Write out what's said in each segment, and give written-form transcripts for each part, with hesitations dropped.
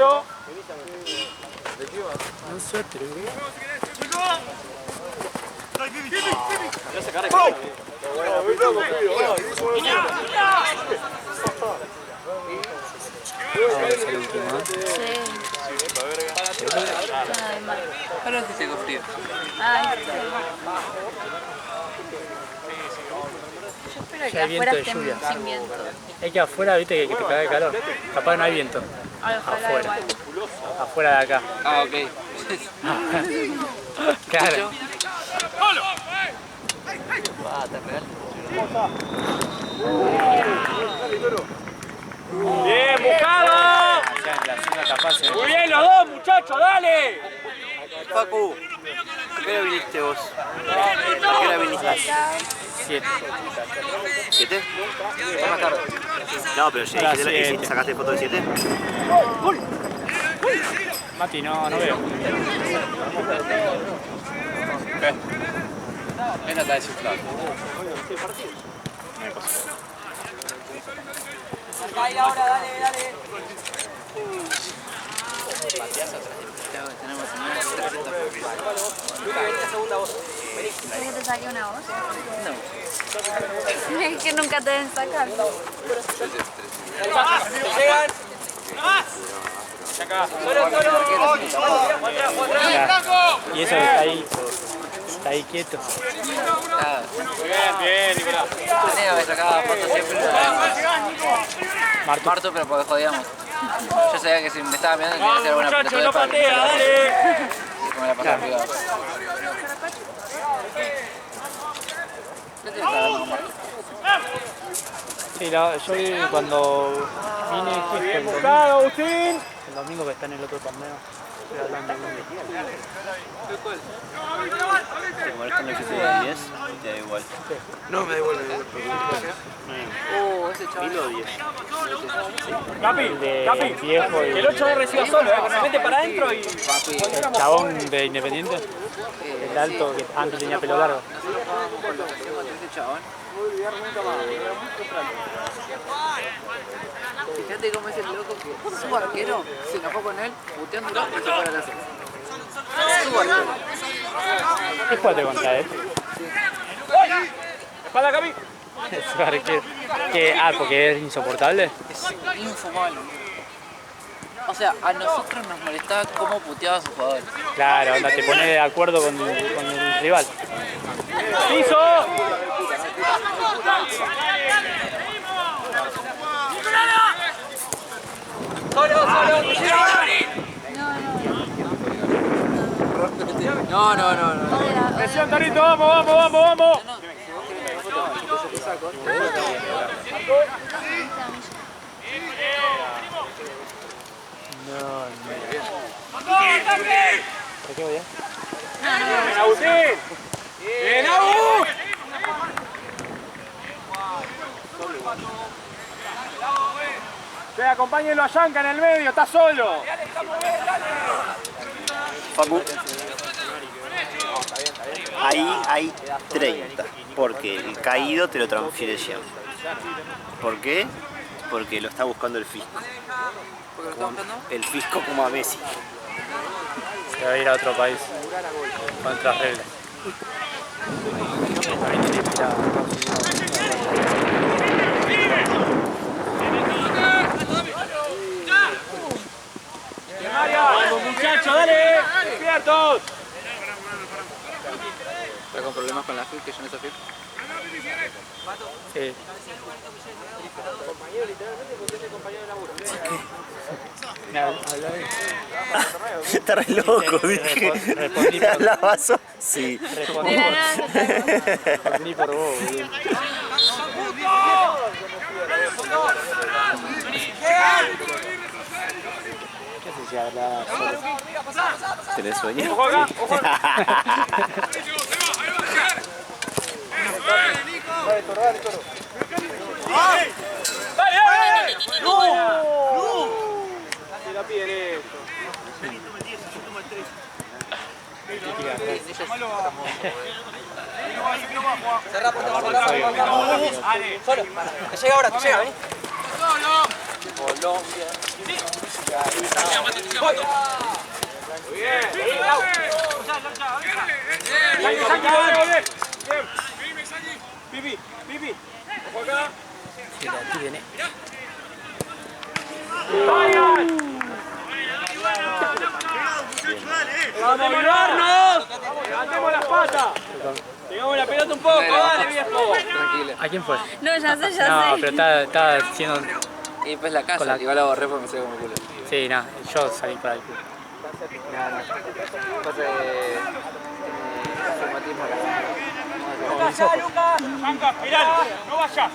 4. Un suéter. Ahora sí tengo frío. Yo espero que Ya hay afuera viento de estén lluvia. sin viento. Es que afuera, viste, que te caga el calor. Capaz no hay viento. Ay, ojalá Afuera. igual. Afuera de acá. Ah, ok. Claro. ¿Te real? Bien, buscado. Allá en la zona capaz. Muy bien los dos, muchachos, dale. Facu, ¿a qué hora viniste vos? ¿A qué hora viniste? 7. ¿7? Está más tarde. No, pero A las 7. ¿sacaste foto de 7? Mati, no veo. ¿Qué? Es nota de cifrado. Ahí ahora, dale. Luca, vení la segunda voz. ¿Quieres que te saque una voz? No. Es que nunca te deben sacar. Llegan. Y eso que está ahí quieto. Bien, Nicolás. Tenía que sacar fotos siempre. Marto, pero porque jodíamos. Yo sabía que si me estaba mirando tenía que hacer alguna Muchachos, no patea, dale. Y me la pasaba privada. ¿Qué te está dando con Marto? Sí, yo vi cuando vine que el Buscado, Agustín. domingo que está en el otro torneo. Estoy hablando con él. ¿Te molesta el ejercicio de 10? Te da igual. No, me da igual. Ese chaval. 1000 o 10. Capi, Viejo y el 8 no reciba solo, que se mete para adentro y... el chabón de Independiente. El alto que antes tenía pelo largo. Nosotros jugábamos con ese chabón. Fíjate cómo es el loco que su arquero se enojó con él, puteándolo y se fue a la casa. Su arquero. ¿Qué jugaste contra él? Espalda, Capi. Su arquero. Porque es insoportable. Es infumable. O sea, a nosotros nos molestaba cómo puteaba a sus jugadores. Claro, onda, te pones de acuerdo con el rival. ¡Piso! Solo. No. Presión, Torito, vamos. ¿Por qué voy a? Bien, Agustín. Bien, Agus. Acompáñenlo a Yanka en el medio, está solo. Facu. Ahí hay 30, porque el caído te lo transfiere ya. ¿Por qué? Porque lo está buscando el fisco. ¿Por qué lo está buscando? El fisco como a Messi. Se va a ir a otro país. Con otras reglas. Vamos, muchachos, dale. Despiertos. ¿Está con problemas con la FIP, que yo no sé FIP? Sí. Está re loco, dije. Respondí por- ¿La vaso? Sí. Respondí por vos, boludo. ¿Qué haces si hablas solo? ¿Tenés sueño? Ojo acá, ojo. ¡Dale! ¡No! Se la piden esto. Cerrá, Solo. Te llega ahora, vení. Colombia. Pipi, Pipi. Ojo acá. Que la tiene. ¡Vamos a ayudarnos! ¡Levantemos las patas! Tengamos la pelota un poco, dale viejo. Tranquila. ¿A quién fue? No, ya sé, ya No, sé. pero estaba haciendo... Y pues la casa, Con la- igual la borré porque me salió como culo. Sí, nada, yo salí para el club. Pasa de formatismo ¡Lucas, Lucas! ¡Manca, Piral! ¡No vayas!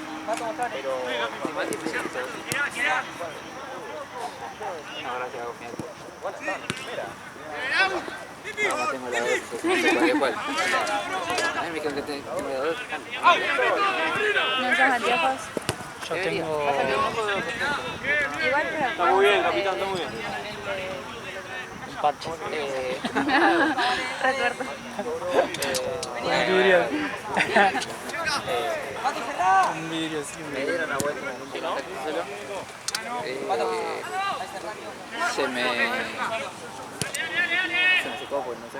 No, gracias, hago genial. No, tengo la de cualquier cual. A mí me dijeron que tengo la de No usas anteojos. Yo tengo... Igual, pero... Está muy bien, capitán, está muy bien. un parche. Recuerdo. Un vidrio. Un vidrio, sí, un Me vidrio. dieron una vuelta en un contacto solo. Se me secó, pues no sé.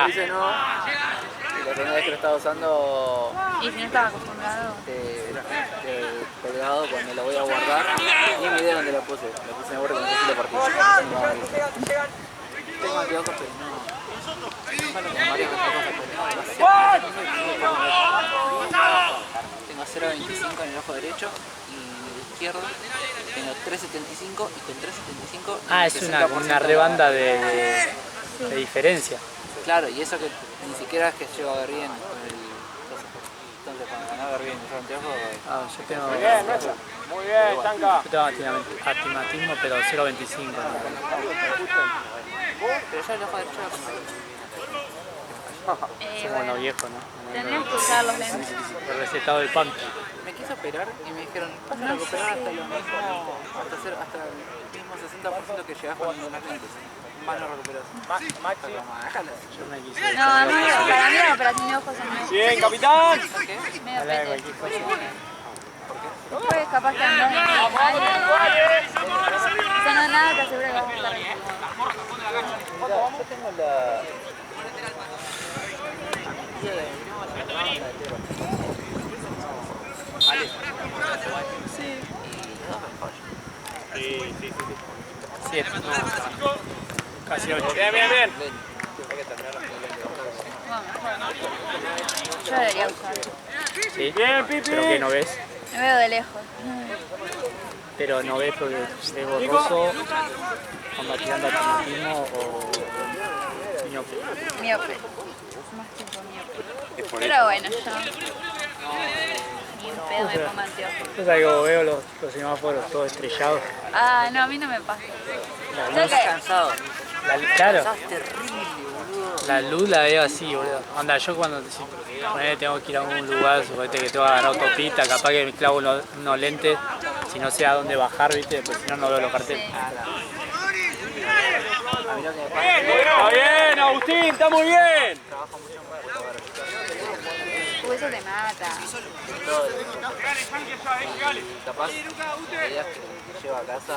Dice no. Y la primera vez que lo estaba usando Y si no estaba acostumbrado. de colgado cuando lo voy a guardar. Ni me idea dónde lo puse. Lo puse en el borde cuando se lo partí. Tengo anteojos, pero no. Bueno, con varias cosas, tengo 0.25 en el ojo derecho y en el izquierdo tengo 3.75 y con 3.75 Ah, es una rebanda de diferencia. Claro, y eso que ni siquiera es que llego a ver bien con el coso. Entonces cuando ganaba ver bien los anteojos, Ah, yo tengo... Muy bien, Chanca. Yo tengo astigmatismo, pero 0.25. ¿no? pero ya el ojo derecho Somos los viejos, ¿no? Tendrías que usar los lentes. El recetado del pan. me quise operar y me dijeron, vas a recuperar hasta lo mismo, hasta el mismo 60% que llegas cuando no lentes. Más no recuperas. Maxi. Yo me quise... No, a mí, para mí la operación de ojos es medio Bien, capitán. medio Hablar de pete. cualquier cosa. Pues capaz que andás en mal. O sea, no nada te asegura que vas a estar bien. Yo tengo la... Siete. Casi 8. Bien, bien, bien. Yo debería usar. ¿Sí? Bien, Pipi. ¿Pero qué no ves? Me veo de lejos. Pero no ves porque es borroso, anda tirando astigmatismo o miope. Miope. Más tipo miope. Pero bueno, yo... Ni en pedo me pongo anteojos. Yo salgo, veo los semáforos todos estrellados. Ah, no, a mí no me pasa. La Yo luz, que... Cansado. claro, Estás terrible, boludo. la luz la veo así, boludo. Anda, yo cuando ponele, tengo que ir a un lugar, suponete que tengo que agarrar autopista, capaz que me clavo unos lentes, si no sé a dónde bajar, viste, pues si no, no veo los carteles. A mí lo que me pasa es que Está bien, Agustín, está muy bien. trabajo mucho en puerto, Eso te mata. y capaz hay días que llego a casa,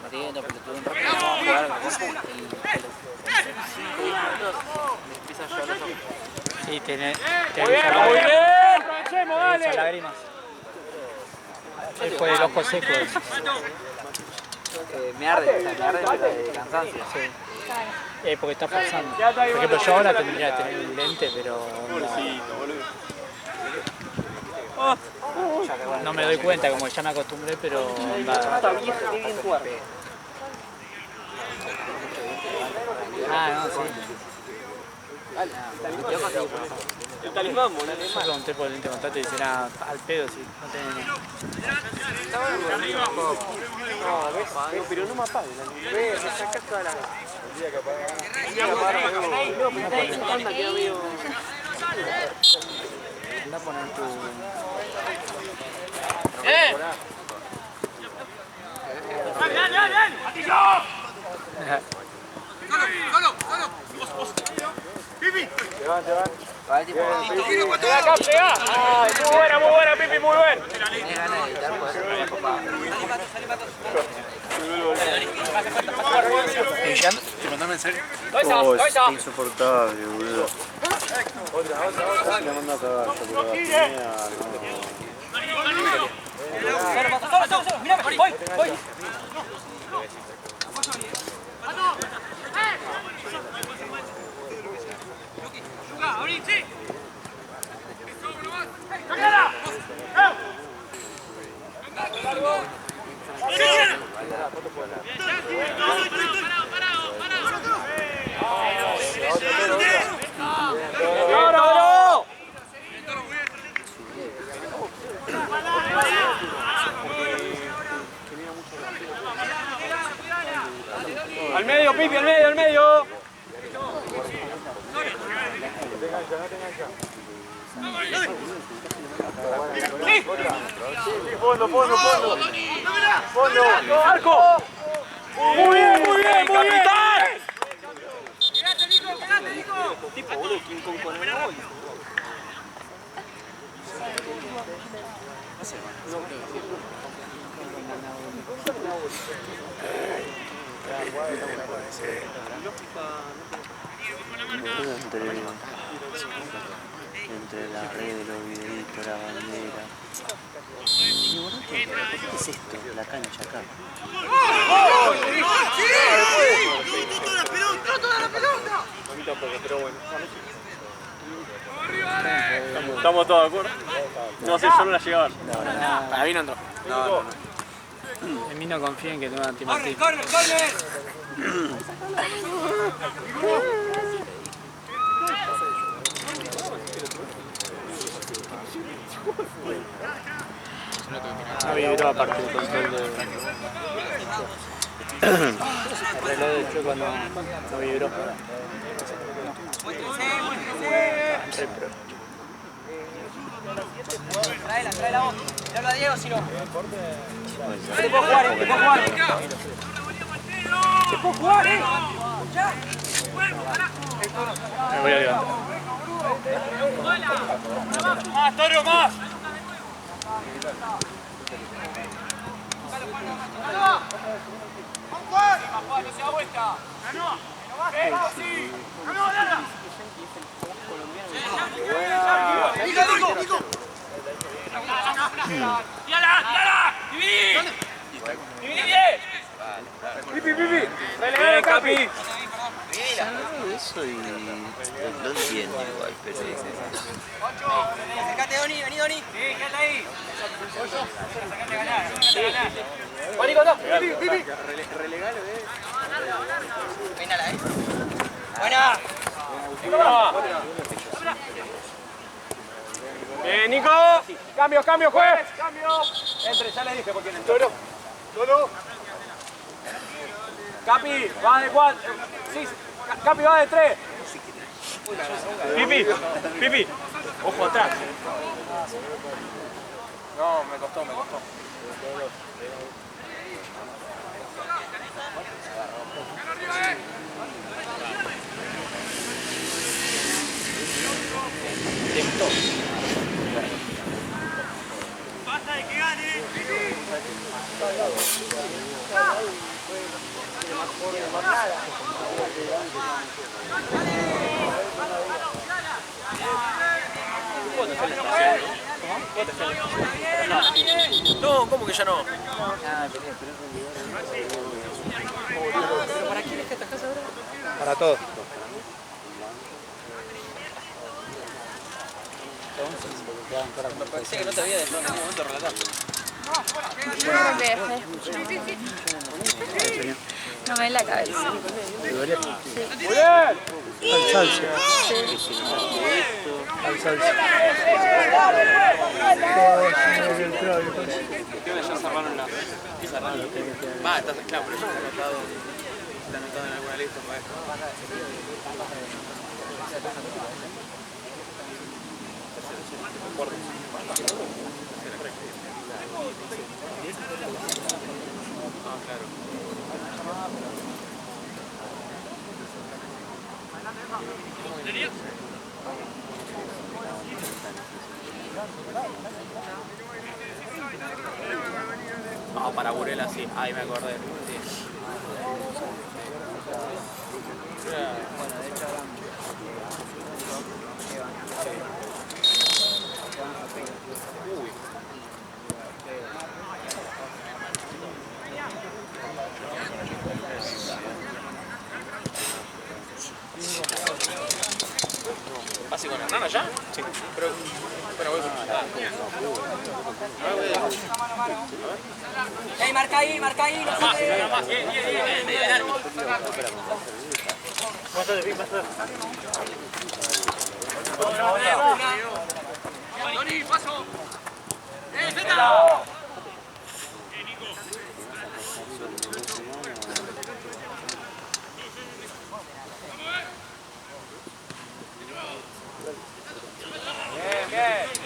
metiendo, pero tuve un rato de jugar a la compu y a los 5 o 10 minutos me empieza a llorar los ojos. Sí, tenés Muy bien, aprovechemos, dale. lágrimas. Después del ojo seco. Me arde pero de cansancio. Porque está pasando. Por ejemplo, yo ahora tendría que tener un lente, pero no me doy cuenta, como ya me acostumbré, pero Ah, no, sí. El talismán, boludo. Yo pregunté por el lente de contacto y dicen, ah, al pedo, si no tenés nada. No, pero no me apague la luz. Ve, me sacás toda la... El día que apaga. No, pero está disfrutando, queda medio... Anda a poner tu... Vale, tipo, Llega acá, llega. Ah, muy buena, Pipi, muy buena. tenés ganas de editar, podés hacer una copa. llegando, te mandó un mensaje. Oh, es insoportable, boludo. Le mando a cagar, boludo. Mírame, voy. Al medio, Pipi, al medio, al medio. Fondo, fondo, fondo. Fondo, arco. Muy bien, muy bien, muy bien. Quédate, Nico. Tipo, boludo, ¿quién con el hoy? Entre la red, los videitos, la bandera. Y bueno, ¿qué es esto? La cancha acá. Estamos todos de acuerdo. No sé, solo la llevar. Para mí no entró. No. En mí no confío en que tenga antimatriz. ¡Corner! No vibró aparte del control de... El reloj de choco no vibró. Traela vos. Le habla a Diego si no. Te puedo jugar, te puedo jugar. ¡Te puedo jugar, ¡Ya! Me voy a levantar. ¡Más, Toro, más! ¡Nico! ¡Tírala! ¡Dividí bien! ¡Pipi! ¡Relegalo, Capi! Eso y... No entiendo igual, pero... Acércate, Doni, vení, Doni. Sí, quédate ahí. Acércate a ganar. ¡Va, Nico, no! ¡Pipi! Relegalo, Peinala, ¡Buena! Bien, Nico. Cambio, juez. Cambio. Entre, ya le dije por quién entró. Toro. Capi, va de 4. Sí, Capi va de 3. Pipi. Ojo atrás. No, me costó. ¡Basta de que gane! No, ¿cómo que ya no? ¿Para quién es que atajás ahora? Para todos. Parecía que no te había dejado en ningún momento relatar. Yo creo que dejé de escuchar. No me da la cabeza. Muy bien. Al salsa. Al salsa. Ya cerraron la... Va, está claro, pero ya está anotado en alguna lista para esto. No, para Burela sí, ahí me acordé. Sí. Bueno, de hecho ahora ¿Pase con Hernán allá? Sí. Pero, bueno, voy ¡Ey, marca ahí, marca ahí! ¡No más, sé! más, bien. Tony, paso. ¡Zeta! Bien, bien.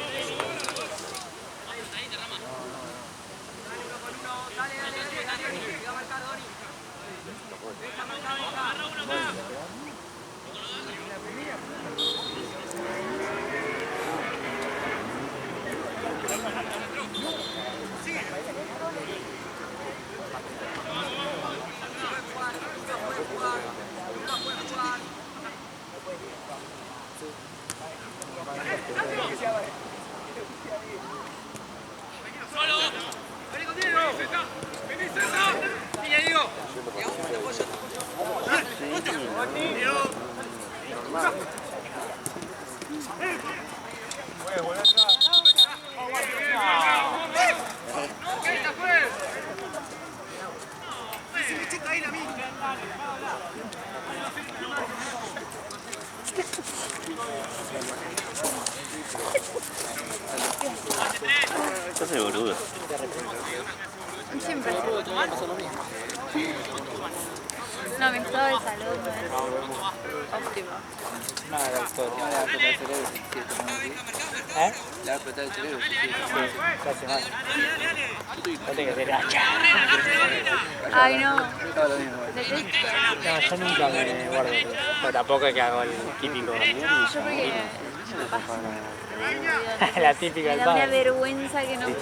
Sos el boludo. Siempre. No, mi estado de salud no es óptimo. no, la doctora, le va a explotar el cerebro 17, ¿no? ¿Eh? Le va a explotar el cerebro 17. Se hace mal. No te que Ay, no. Todo lo mismo. Detesto. No, yo nunca me guardo. Pero tampoco es que hago el típico. Yo porque me pasa. La típica Me del da una padre. vergüenza que no. La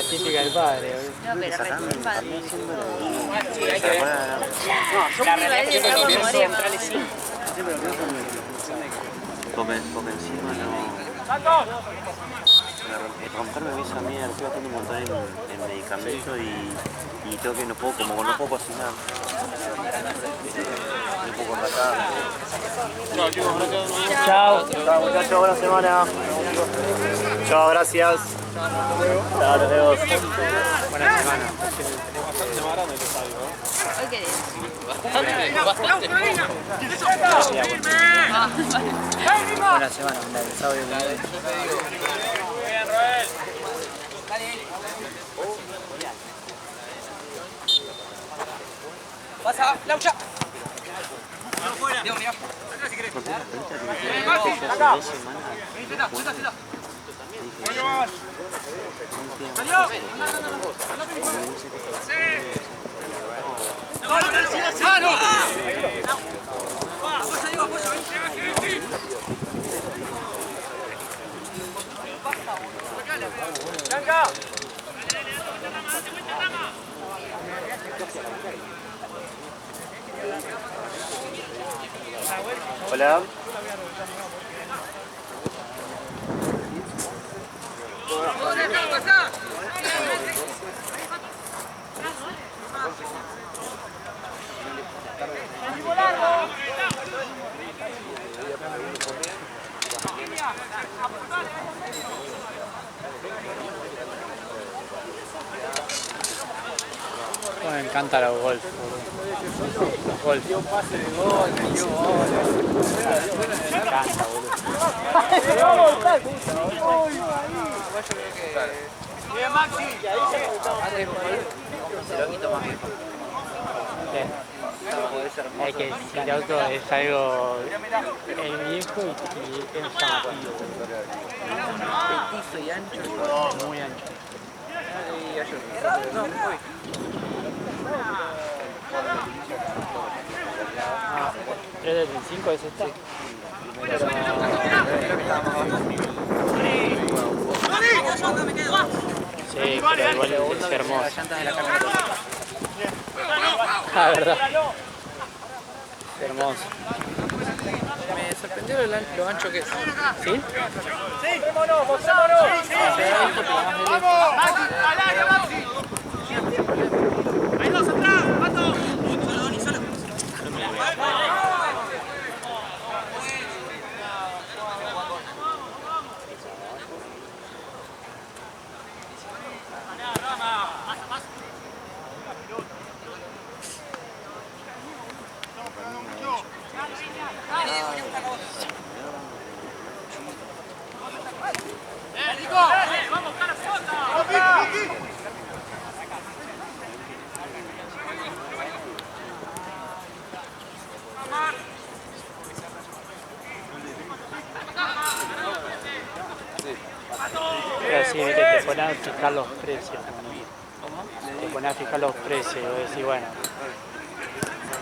típica del padre, boludo. No, pero recién padre. La reacción de los videos centrales sí. Porque encima no... Romperme esa mierda, estoy gastando un montón en medicamentos y tengo que no puedo cocinar. No puedo contratar. Chao. Chao muchachos, buena semana. Chao, gracias. Chao, nos vemos. Buena semana. Hoy querés. Buena semana, mirá, el sábado y el domingo. Bien, Roel. ¡Pasa, Laucha! Diego, mirá. Si querés. Hola. Me encantan los golf, boludo. Los golf. Me encanta, boludo. Bien, Maxi. Se lo quito más viejo. Es que si el auto es algo viejo y es llamativo, Petizo y ancho. muy ancho. Y ayer. No, hoy. Ah, 335 es esta. Sí, pero igual es hermoso. Las llantas de la camioneta. Ah, verdad. Hermoso. Me sorprendió lo ancho que es. ¿Sí? ¡Hay dos atrás! ¡Pato! Pero sí, viste, te pones a fijar los precios. Te pones a fijar los precios y vos decís, bueno,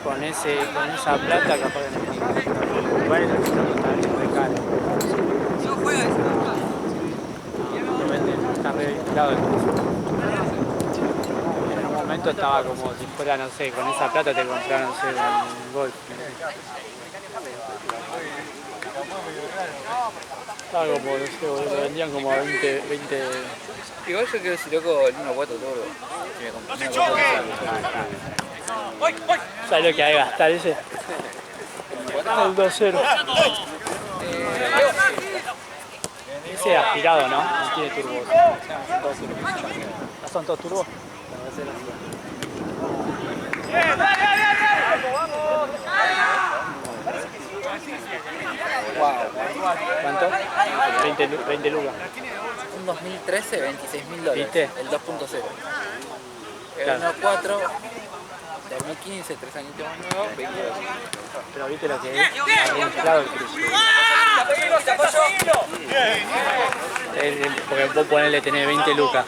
con esa plata capaz que no. Igual el otro está re caro. Está re vinculado el precio. En un momento estaba como si fuera, no sé, con esa plata te compraron, no sé, un Golf. Estaba como, no sé, lo vendían como a 20. Igual yo creo que si loco el 1-4 todo. ¿Sabes lo que hay que gastar ese? El 2-0. Ese es aspirado, ¿no? No tiene turbo. ¿Son todos turbos? ¿Cuánto? 20 lucas. Un 2013, $26.000. ¿Viste? El 2.0. El Claro. 1.4, 2015, 3 añitos más nuevo, $20. Pero viste lo que es, está inflado el precio. Porque vos ponele tener 20 lucas.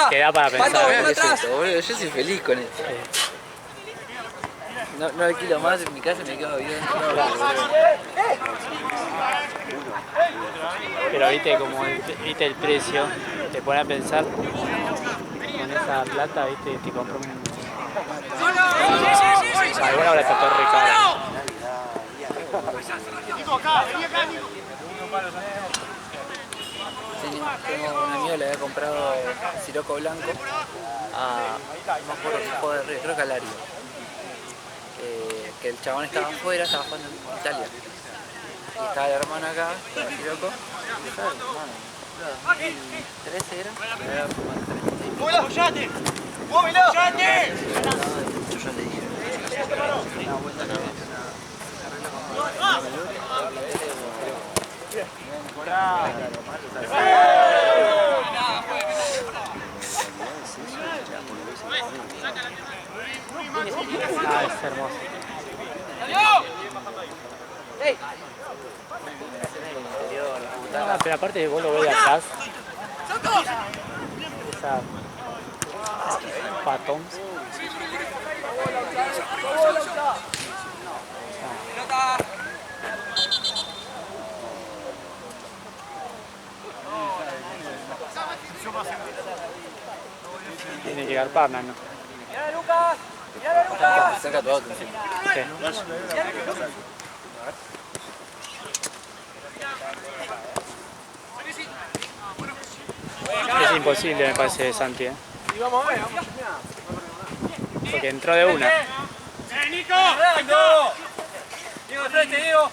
Que da para pensar. ¿Qué es esto, boludo? Yo soy feliz con esto. No alquilo más en mi casa y me quedo viviendo. Pero viste como viste el precio, te pones a pensar con esa plata, viste, te compras un. Alguna ahora está todo re caro. Tengo un amigo que le había comprado siroco blanco a, no me acuerdo qué juego de Río, creo que a Lario. Que el chabón estaba afuera, estaba jugando en Italia. Y estaba el hermano acá, con el siroco. Y yo, hermano, 13 era. ¡Apoyate! ¡Móvelo! ¡Apoyate! Yo le dije, una vuelta que Ah, es hermoso. Ah, pero aparte vos lo ves de atrás. Esa patón. Tiene que llegar Parna, ¿no? saca todo atención. Sí. Es imposible, me parece, Santi, ¿eh? Porque entró de una. ¡Nico! ¡Diego, frente, Diego!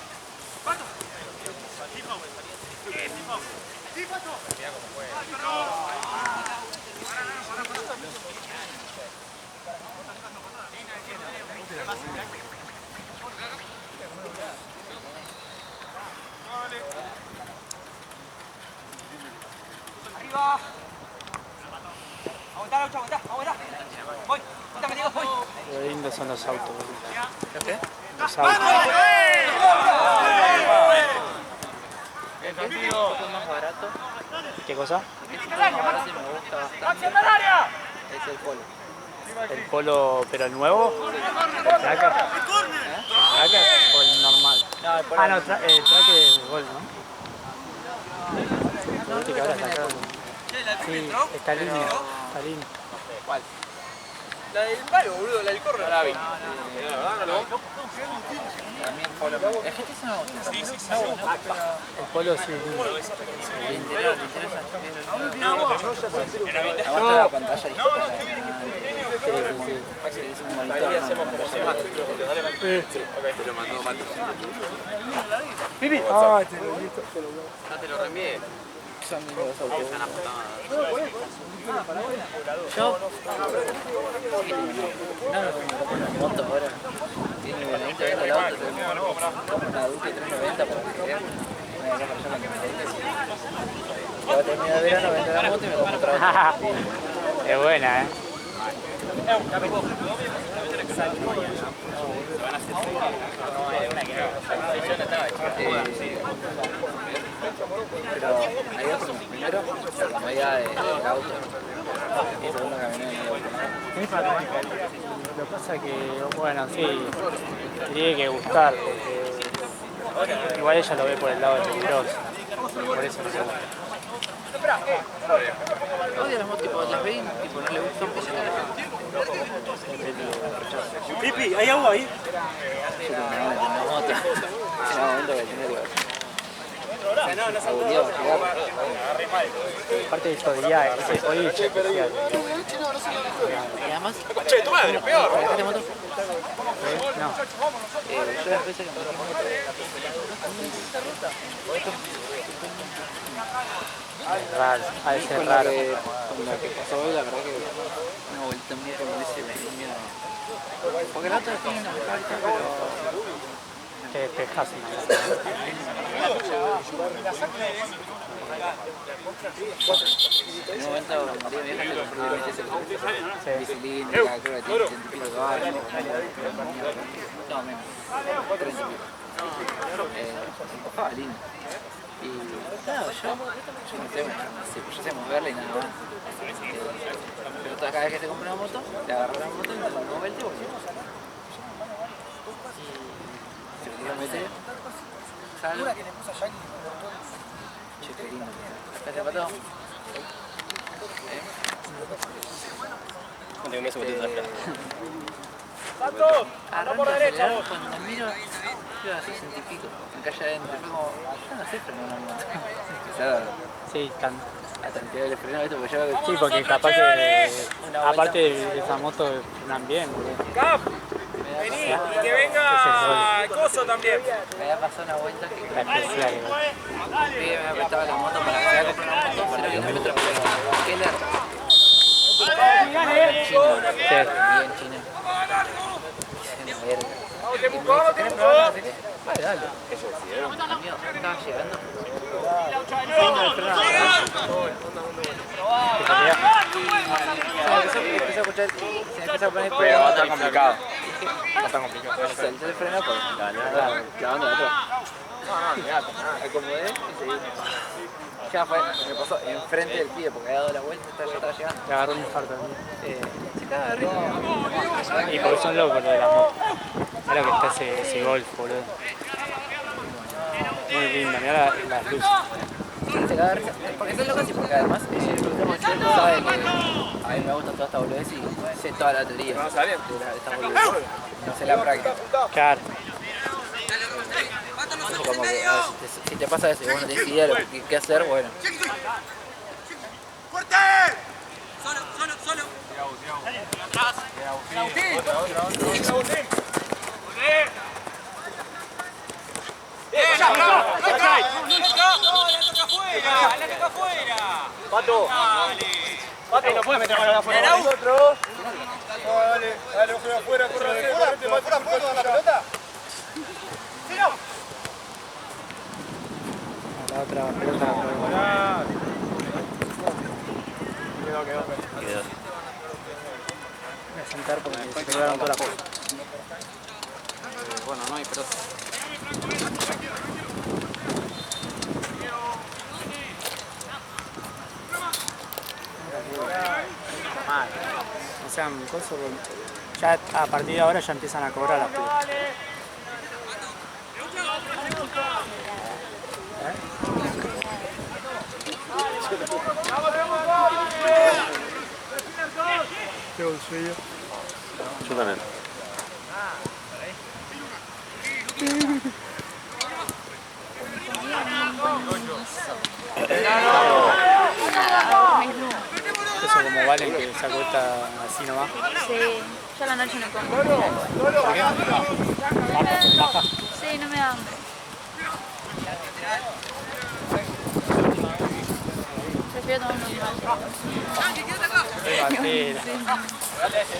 Arriba. Aguantá, Laucha, aguantá. Voy, aguantame, Diego, voy. Lo lindo son los autos, boludo. ¿Qué? Los autos. El que es un poco más barato, ¿Qué cosa? el que es un poco más barato y me gusta bastante, es el Polo. ¿El Polo, pero el nuevo? ¿El Tracker? ¿El Tracker o el normal? No, el Polo. Ah, no, el Tracker es Gol, ¿no? Viste que ahora sacaron. Sí, está lindo. Está lindo. ¿Cuál? La del palo, boludo, la del córner. No la vi. También Polo. ¿El GT es una botella? Sí, sí, sí. El polo sí. El interior aguanta la pantalla y es un monitor. Te lo mandó Mato. Pipi. Ah, te lo listo. No te lo reenvié. Son mis dos autos. Están a puta madre. Yo no tengo una moto ahora. Tiene 20 venta el auto, tengo una Duke 390 para que vean. Una persona que me interesa. Voy a terminar de verano, vender la moto y me compro otra auto. Es buena, ¿eh? Pero hay otro, primero, la comodidad del auto y segundo, caminar en el auto. Es práctica. Lo que pasa es que, bueno, sí, tiene que gustar, porque igual ella lo ve por el lado de peligroso. Por eso no se gusta. Odio las motos, tipo, las ven, tipo, no le gustan porque Pipi, ¿hay agua ahí? yo tengo una gana de tener una moto. En un momento que tiene que aburrido llegar. Aparte de eso, diría, hoy es especial. Y además, Che, tu madre, peor. ¿manejaste moto? No, Yo las veces que manejé moto, raro, ha de ser con raro. con lo que pasó hoy, la verdad que una vuelta muy que me dice me dio miedo. Porque el auto es fino, pero Te despejas. en un momento María me dijo que compré 26 bicilíndrica, creo que tiene 30 y pico de caballos. No, menos. 30 y pico. Empujaba lindo. Y nada, yo no sé moverla y nada más. Pero cada vez que te compro una moto, le agarro la moto y me doy vuelta y volvemos. Se me dio el meter, salgo. Che, qué lindo. ¿Acá te pató? No tengo miedo de meter Arranca a acelerar, cuando miro, yo a 60 y pico, en calle adentro, fue como, yo no sé frenar una moto. Claro, Sí, tan. hasta me tiré el freno, ¿viste? Porque yo... Sí, porque capaz que, aparte de esa moto, frenan bien, boludo. Cap, vení, y que venga Coso también. Me había pasado una vuelta que La especial, igual. me había prestado la moto para que se vaya a comprar una moto, 0 kilómetros por Keller. Chino, bien chino. Una verga. Vamos, te busco, te busco. Vale, dale. Amigo, estaba llegando. Freno el freno atrás. Se me empezó a escuchar, se me empezó a poner Pero va a estar complicado. Va a estar complicado. Salté el freno porque claro, clavando de atrás. Me acomodé y seguí. Ya fue, me pasó enfrente del pibe porque había dado la vuelta y ya estaba llegando. Le agarró un infarto también. Se caga de risa. Y porque son locos lo de las motos. Mirá lo que está ese golf, boludo. Muy lindo, mirá las luces. Se caga de risa. Porque son locos y porque además sabe que a mí me gusta toda esta boludez y sé toda la teoría de esta boludez. No sé la práctica. Claro. Como que si te pasa eso y vos no tenés idea de lo que hacer, bueno. ¡Fuerte! Solo, solo, solo. Atrás. Agustín. Agustín. Pato. Pato, no puedes meter mano afuera. Nosotros. Dale, dale, ojo de afuera, corre, fuera, fuera, la pelota. La otra pelota. Quedó. Voy a sentar porque se quedaron todas las cosas. Bueno, no hay pelota. O sea, ya a partir de ahora ya empiezan a cobrar las pibas. Qué bolsillo. Yo también. Eso como Valen que se acuesta así nomás. Sí, yo a la noche no como. Sí, no me da hambre. Prefiero tomar un Batera.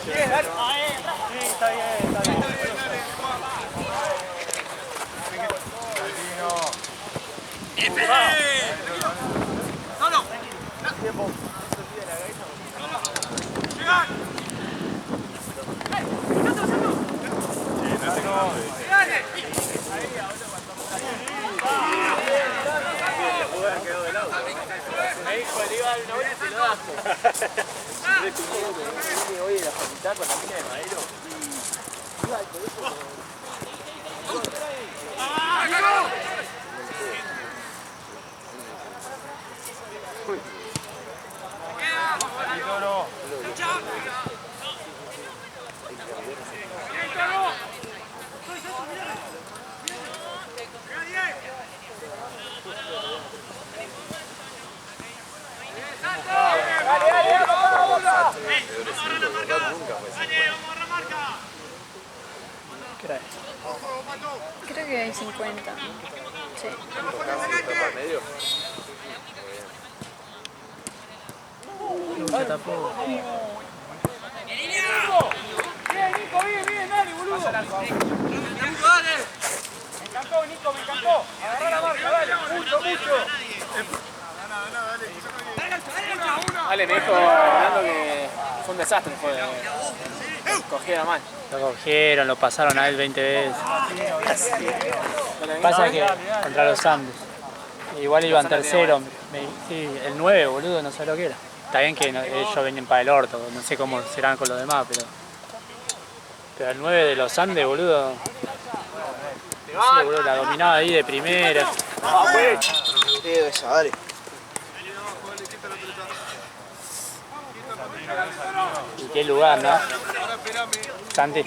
Hoy en la facultad con la mina de Madero. ¿Qué era? Creo que hay 50. Sí. Se tapó. Bien, Nico, bien, dale, boludo. Me encantó, Nico, me encantó. Agarrá la marca, dale. Mucho. Ale me dijo hablando que fue un desastre, cogieron mal. Lo cogieron, lo pasaron a él 20 veces. Pasa que contra los Andes. Igual iban tercero. Sí, el 9, boludo, no sé lo que era. Está bien que ellos venían para el orto, no sé cómo serán con los demás, pero el 9 de los Andes, boludo. No sé, boludo, la dominaba ahí de primera. Dale. Y qué lugar, ¿no? Santi.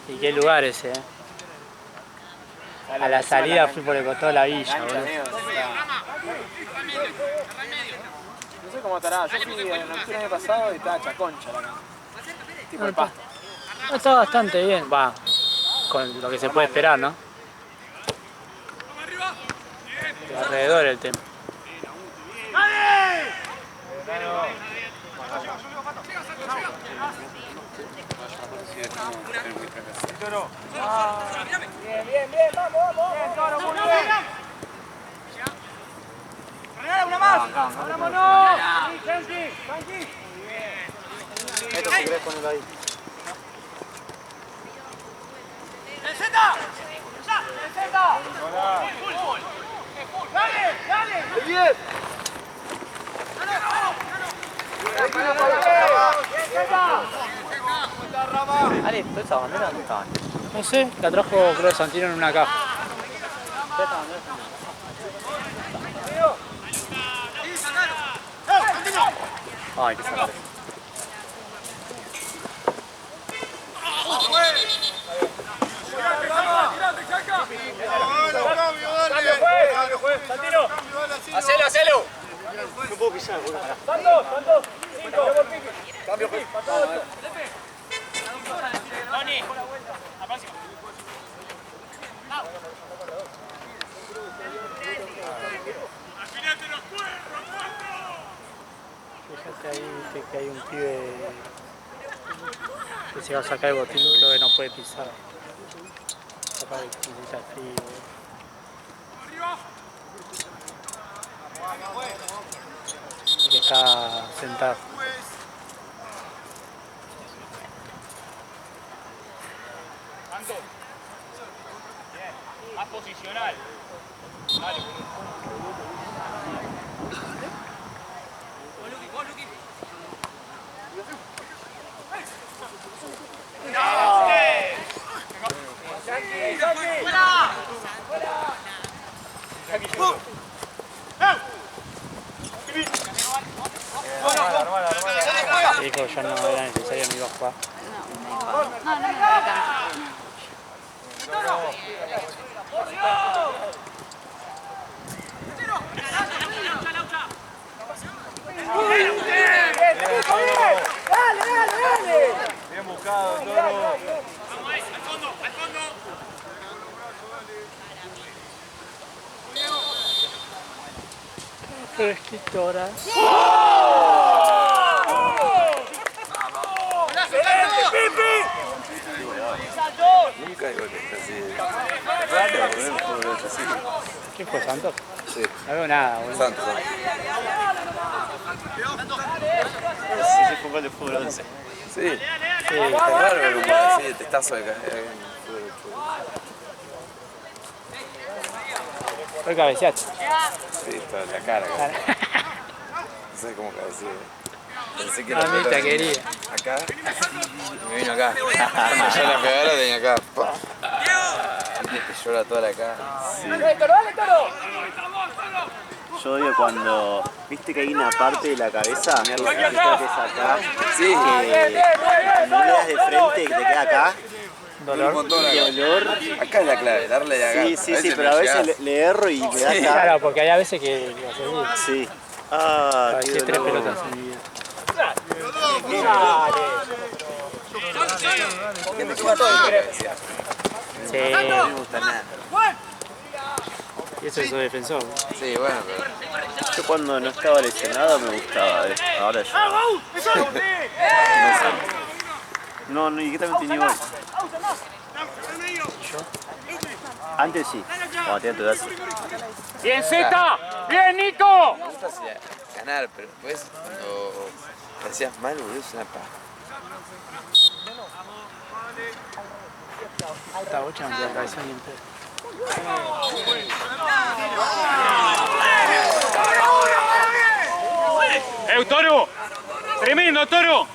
Y qué lugar ese, A la salida fui por el costado de la villa, boludo. No sé cómo estará, yo fui en octubre el año pasado y estaba chaconcha la cancha. Tipo el pasto. Está bastante bien, va, con lo que se puede esperar, ¿no? De alrededor el tema. Bien, vamos. Bien, Toro, muy bien. Regala una más. Vámonos. Tranqui. Esto si querés ponerlo ahí. ¡El Z! ¡Dale! ¡Bien! Ale, ¿toda esa bandera dónde estaban? No sé, la trajo creo Santino en una caja. Ay, qué sacar. ¡Hacelo! No puedo pisar, boludo. ¡Santos! 5. Cambio, Fíjate ahí, viste que hay un pibe que se va a sacar el botín, creo que no puede pisar. Capaz que necesita frío. Y que está sentado. Más posicional. Dale, Dijo ya no era necesario, no iba a jugar. No, me iba Fresquito ahora. Nunca hay goles así. Raro ver un juego así. ¿Qué fue, Santos? Sí. No veo nada, boludo. Santos. Sí, fue un gol de fútbol 11. Sí. Sí. Es raro ver un gol así de testazo de fútbol. Fue cabeceaste. Sí, está en la cara. No sé cómo cabeceé. Pensé que la Mamita pelota querida. acá y me vino acá. Cuando ya la pegaba la tenía acá. ¡Pah! Viste que llora toda la cara. Yo odio cuando, viste que hay una parte de la cabeza, que creo que es acá, Sí. que no le das de frente, que te queda acá, Un montón acá. dolor. Acá es la clave, darle de acá. Sí, pero a veces le erro y me da acá. Claro, porque hay a veces que lo haces bien. Sí. Ah, Parecí qué 3 dolor. pelotas en mi vida. Sí. No me gusta nada. Y eso es su defensor. Sí, bueno, pero. Yo cuando no estaba lesionado me gustaba, ahora ya. No, ni que también tenía gol. Antes sí, cuando tenía tu edad sí. ¡Bien, Zeta! ¡Bien, Nico! Me gusta ganar, pero después cuando te hacías mal, boludo, es una paja. Esta bocha no te cabeza ni en pedo. Toro! ¡Tremendo, Toro!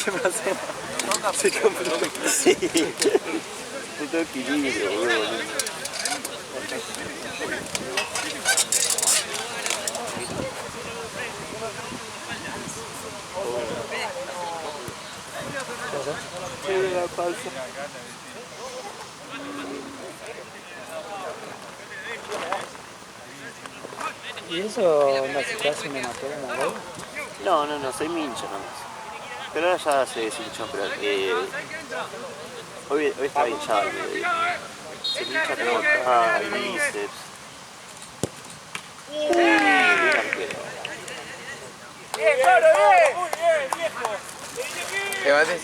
¿Qué pasa? Se compró. Sí. Puto equilibrio, boludo. La falsa. ¿Y eso onda se te hace un hematoma, gol? No, soy mi hincha nomás. Pero ahora ya se deshinchó, pero hoy estaba hinchado al mediodía. Se me hincha todo acá, el bíceps. Bien arquero. ¿Qué bates?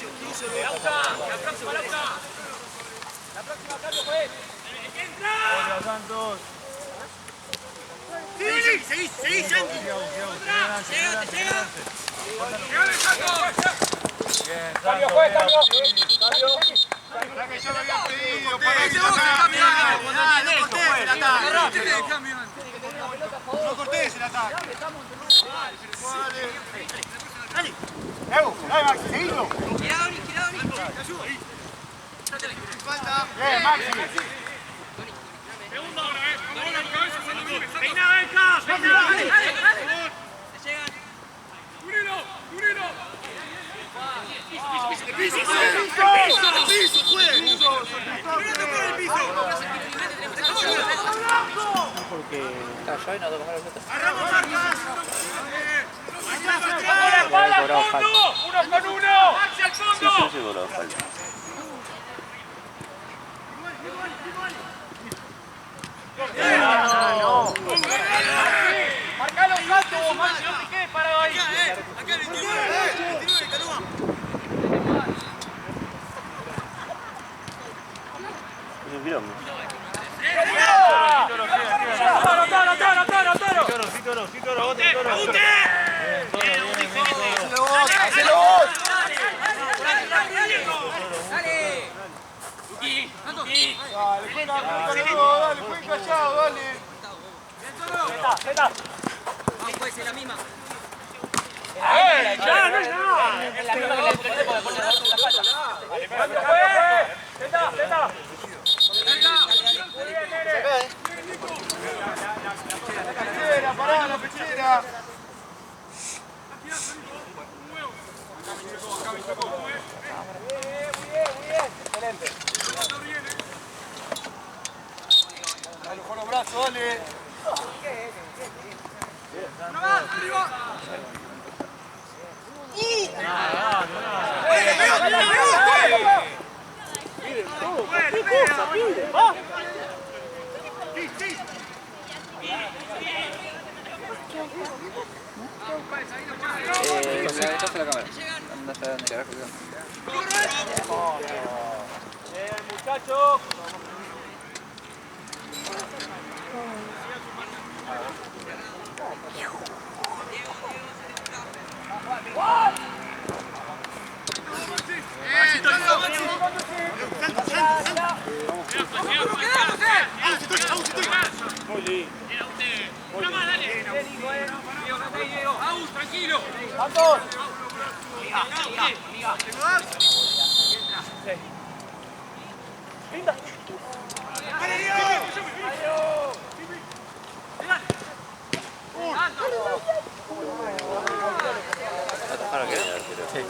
Cambio, juez, cambio. La que yo lo había pedido, por ahí no cortés el ataque. Dale. Dale, Maxi, seguilo. Girado, Ni. Falta. Bien, Maxi. ¡Peina, Beca! ¡Peina! Porque Cayó y no tocó la pelota. cobrado falta. ¡Uno con uno! ¡Maxi al Sí, fondo! yo llegó la falta. ¡Marcá los saltos, Maxi! ¡No te quedes parado ahí! Es un quilombo. Dale, fue callado, dale. Vamos, pues, es la misma. Pará, la pechera. Excelente. Dale, con los brazos, dale. ¿Qué cosa, pibe? ¡Va! Entonces la cámara. Anda a saber dónde carajo quedó. Bien, muchachos. Muy lindo. Una más, dale. Vamos, tranquilo. ¡Vamos! ¡Linda! ¿Atajaron qué? Sí.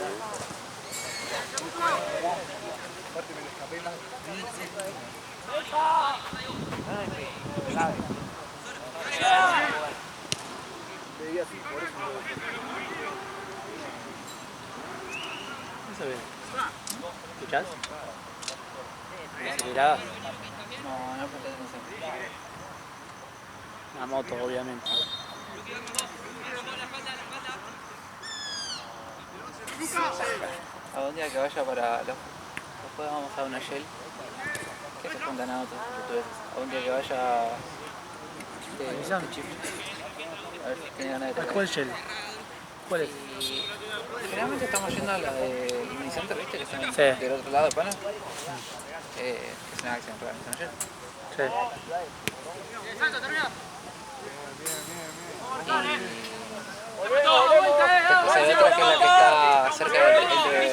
Eso bien. ¿Escuchás? Acelerada. No, no presté atención. Una moto, obviamente. A un día que vaya para los... Después vamos a una Shell. Que se juntan a otros youtubers. A un día que vaya... Avisame. A ver si tiene ganas de ¿A tocar. cuál Shell? ¿Cuál es? Y generalmente estamos yendo a la de Unicenter, ¿viste? Que están Sí. del otro lado de Pana. Que es una acción realmente, ¿no? Sí. Después hay otra que es la que está cerca del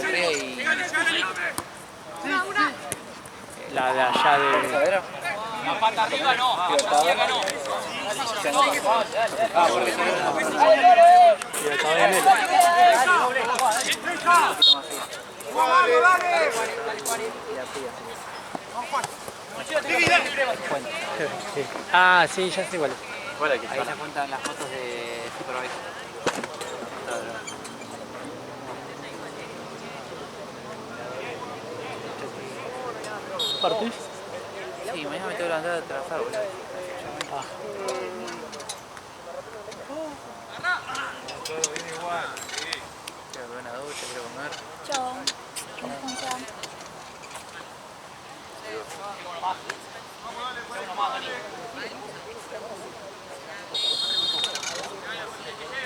río y... La de allá de... ¿Sabero? La pata arriba no. Libertador. No. Ah, porque se ve una... Libertador de Melo. Sí. Ah, sí, ya sé cuál es. Ahí se cuentan las fotos de Superbike. ¿Partís? Sí, mañana me tengo que levantar a trabajar, boludo. Ah. Quiero comer una ducha, quiero comer. Chao. Descansa.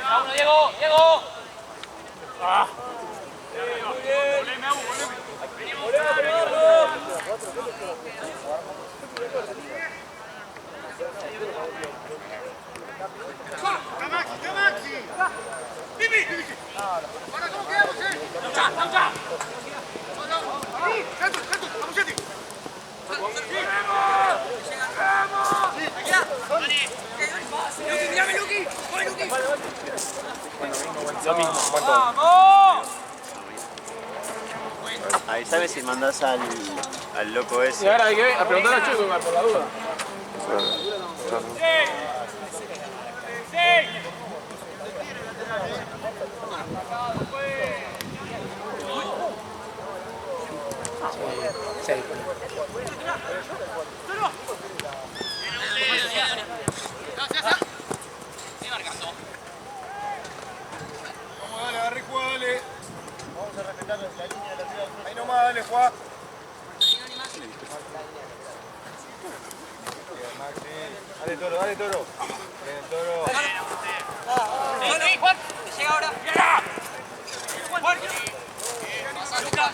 Uno, Diego, Diego. Avísame si mandás al loco ese. Y ahora hay que preguntar a Chico por la duda. Sí. Vamos, dale, agarre, Juan, dale. Vamos a respetar la línea de la ciudad. Ahí nomás, dale, Juan. Bien, Maxi. Dale, Toro, dale, Toro. Bien, Toro. Juan, que llega ahora. Juan. Pasa, Lucas.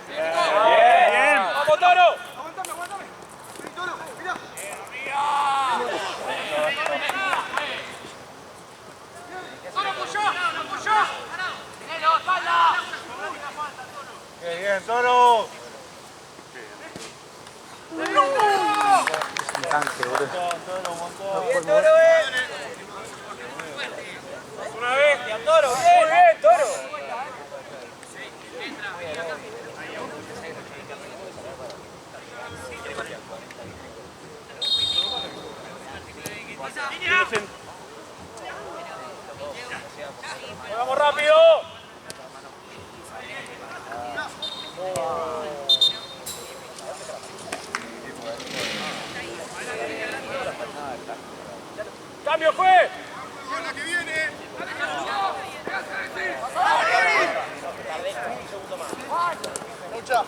Bien. ¡Vamos, Toro! Aguantame, aguantame. Vení, Toro, mirá. Toro, apoyá. Apoyá. Nelo, espalda. Bien, bien, Toro. Un tanque, boludo. Toro, un montón. Bien, Toro, una bestia, Toro, bien. Muy bien, Toro. ¡Vamos rápido! ¡Cambio, juez! La que viene. Mucha.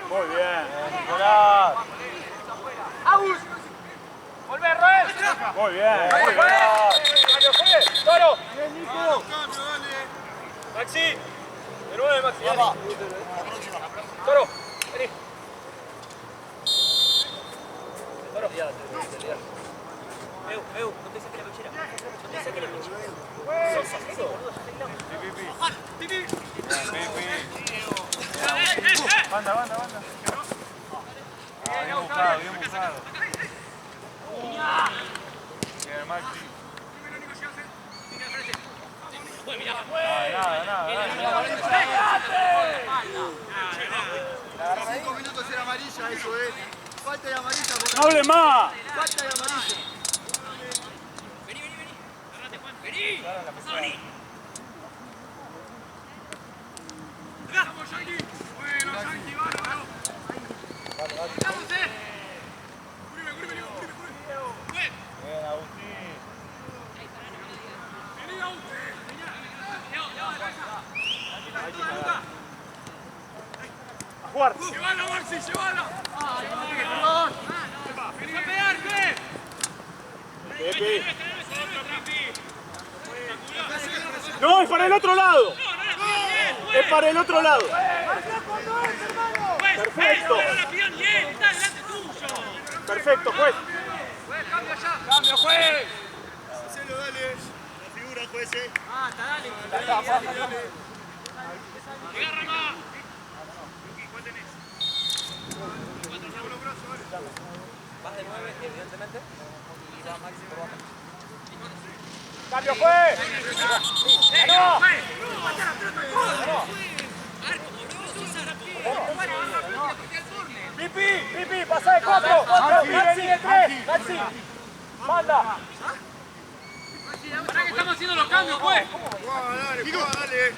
Muy bien, Nicolás. ¡Aus! ¡Volvé, Roel! Muy bien. ¡Cambio, juez! ¡Toro! Bien, Nico. Cambio, dale. ¡Maxi! De nuevo, Maxi. ¡Toro! Vení. ¡Toro! No te saques la pechera. No te saques la pechera. ¡Pipi! Banda. Bien buscado. Bien, Maxi. Nada. 5 minutos era amarilla eso, Falta de amarilla. ¡No hable más! Falta de amarilla. Vení. Agarrate, Juan. Vení. Sony. ¡Vamos, Yankee! Bueno, Yankee, bárbaro. ¡Vamos, Cúreme. ¡Juez! Bien, Agustín. Vení, Agustín. A jugar. ¡Llévala, Maxi, llévala! ¡Vení a pegar, juez! Pepe. No, es para el otro lado. Es para el otro lado. Perfecto. Perfecto, juez. ¡Cambio, juez! Hacelo, dale. La figura, juez, ¡Agarra más! Cambio, juez. ¡No! Pipi, pasa de 4. Maxi de 3. Maxi. Manda. ¡Para que estamos haciendo los cambios, juez! Dale.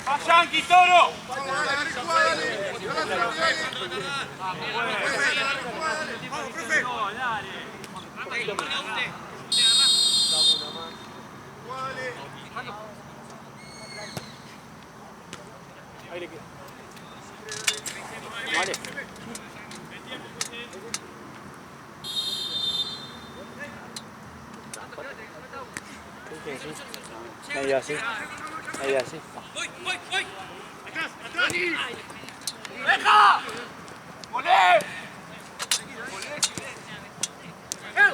¡Va, Yankee, Toro! Vamos, profe. Ahí le queda. Vale. Medio así. ¡Voy! ¡Atrás! ¡Deja! ¡Volé!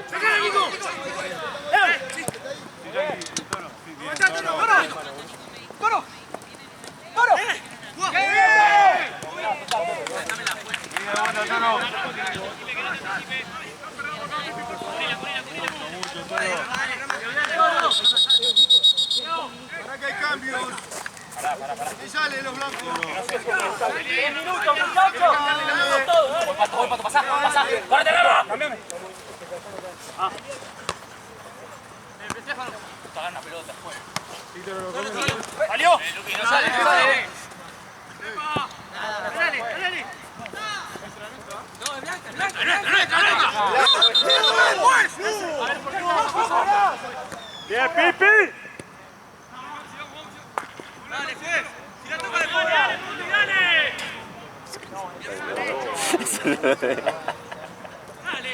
¡Sacala, Nico! ¡Toro! Para que hay cambios. Y salen los blancos. 10 minutos, muchachos. Voy, Pato, pasá. ¡Párate, Rama! Cambiame. Agarra una pelota, juega. ¡Salió! No sale. Dale. No, es blanca. Bien, Pipi. Dale, juez. Si la toca de Pony, dale. Dale.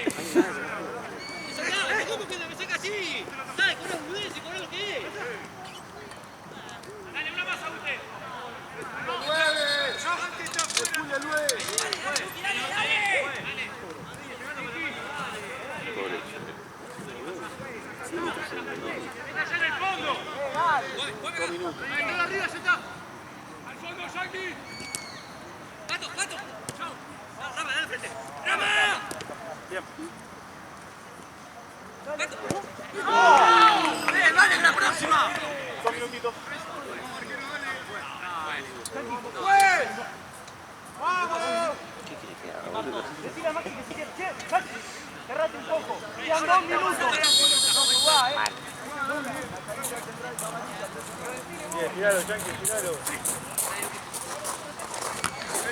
¿Cómo que me saca así? Dale, con una boludez y con lo que es. Dale, una más a usted. ¡No mueve! ¡Despuya el 9! Dale. Está allá en el fondo. Ahí está arriba, ya está. Al fondo, Yankee. Pato. Chau. Rama, dale al frente. ¡Rama! Bien. Pato. Dale, la próxima. 2 minutitos. ¡Vamos! Decile a Maxi que si quiere. Maxi, cerrate un poco. Quedan 2 minutos. Tiralo, Yankee, tiralo.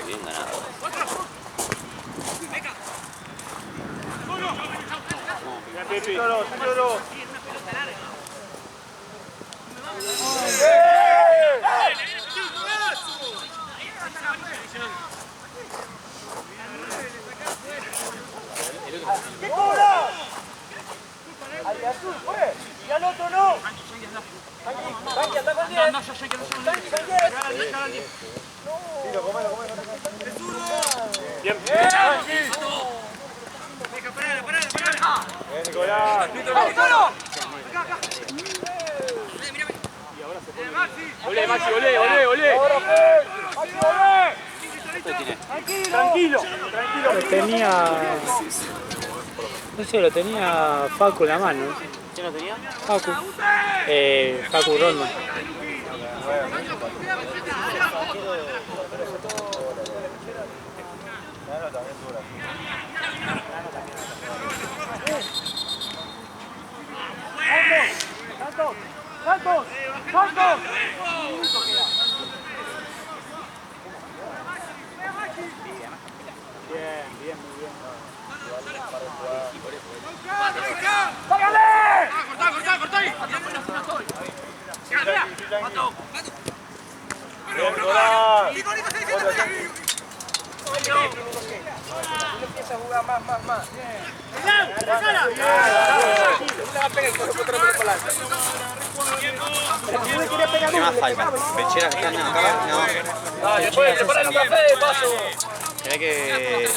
Bien ganado. Bien, Pipi. Tíralo. ¿Qué cobra? Al de azul fue. Y al otro no. Tanque, anda con 10. Tanque, con 10. Tiro, comelo. Bien. Bien, Nicolás. ¡Solo! Olé, Maxi, olé. Tranquilo. Lo tenía... No sé, lo tenía Facu en la mano. ¿Quién lo tenía? Facu. Facu Ronda. ¡Saltos! Bien, muy bien. ¡Págale! ¡Cortá ahí! Empieza a jugar más. ¿Qué más falta? ¿Pechera que están acá? No. Después prepara el café, paso. ¿Querés que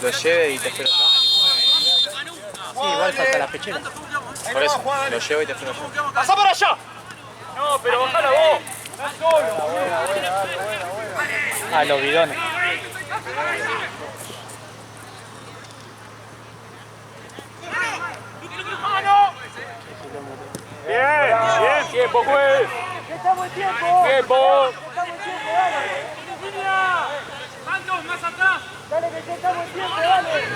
lo lleve y te espero yo? Sí, igual falta la pechera. Por eso, lo llevo y te espero yo. ¡Pasá para allá! No, pero bajala vos. Estás solo. Ah, los bidones. Bien, tiempo, pues. ¡Estamos en tiempo! ¡Tiempo! Dale! ¡Línea! ¡Santos, más atrás! ¡Dale, que ya estamos en tiempo, dale!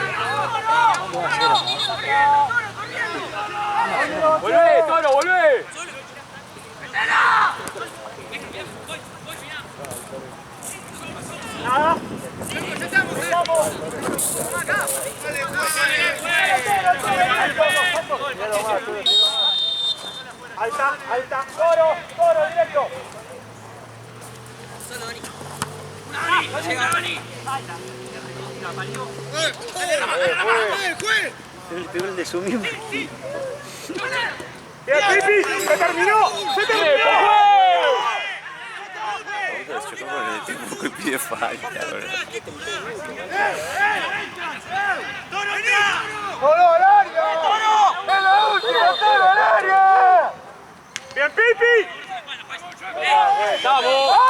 ¡Volvé, Toro, volvé! ¡Nada! Alta, Toro, directo. Se le pegó el de su mismo. ¡Bien, Pipi! ¡Se terminó! Yo como le tengo un pide falta, bro. ¡Toro al área! ¡Es la última, Toro al área! ¡Bien, Pipi! ¡Vamos!